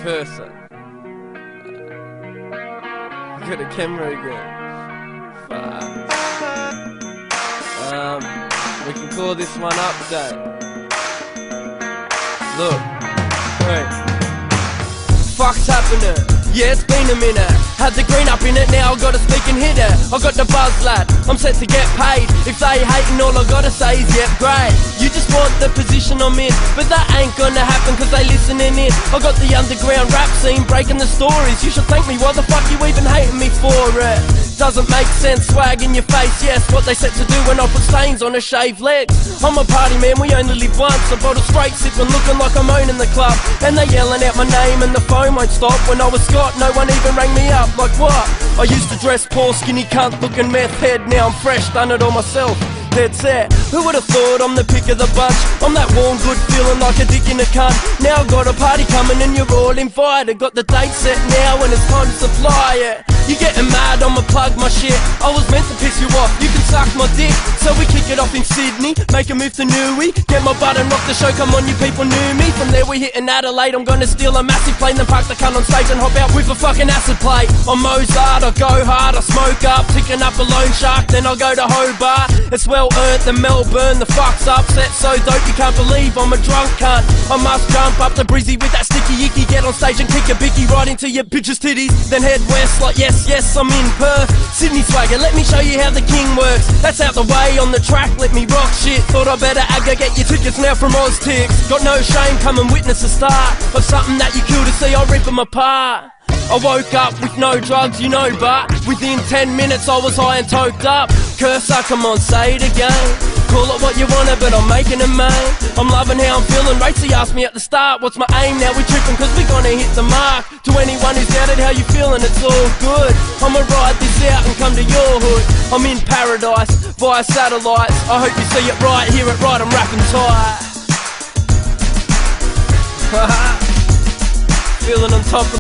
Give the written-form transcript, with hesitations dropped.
Cursor. Got a camera again. Fuck. We can call this one Update. Look. Hey. Fuck's happening. Yeah, it's been a minute. Had the green up in it, now I gotta speak and hit it. I got the buzz, lad, I'm set to get paid. If they hating, all I gotta say is yep, great. You just want the position I'm in, but that ain't gonna happen cause they listening in. I got the underground rap scene breaking the stories. You should thank me, why the fuck you even hating me for it? Doesn't make sense, swag in your face, yes. What they set to do when I put stains on a shaved leg. I'm a party man, we only live once. I bought a straight sipping, looking like I'm owning the club. And they yelling out my name and the phone won't stop. When I was Scott, no one even rang me up, like what? I used to dress poor, skinny cunt, looking meth head. Now I'm fresh, done it all myself. Dead set. Who would've thought I'm the pick of the bunch? I'm that warm, good feeling like a dick in a cunt. Now I've got a party coming and you're all invited. Got the date set now and it's time to supply it. You getting mad, I'ma plug my shit. I was meant to piss you off, you can suck my dick. So we kick it off in Sydney, make a move to Newey. Get my butt and rock the show, come on you people knew me. From there we hitting Adelaide, I'm gonna steal a massive plane. Then park the cunt on stage and hop out with a fucking acid plate. I'm Mozart, I go hard, I smoke up. Picking up a loan shark, then I'll go to Hobart. It's well earned, the Melbourne, the fuck's upset. So dope you can't believe I'm a drunk cunt. I must jump up to Breezy with that sticky icky. Get on stage and kick a bicky right into your bitch's titties. Then head west like yes, I'm in Perth. Sydney swagger, let me show you how the king works. That's out the way on the track, let me rock shit. Thought I better aggregate your tickets now from Oztix. Got no shame, come and witness the start of something that you kill to see, I'll rip them apart. I woke up with no drugs, you know, but within 10 minutes I was high and toked up. Cursor, come on, say it again. Call it what you want it, but I'm making it, man. I'm loving how I'm feeling. Racy asked me at the start, what's my aim? Now we tripping cause we gonna hit the mark. To anyone who's doubted how you feeling, it's all good. I'ma ride this out and come to your hood. I'm in paradise, via satellites. I hope you see it right, hear it right, I'm rapping tight. Feeling on top of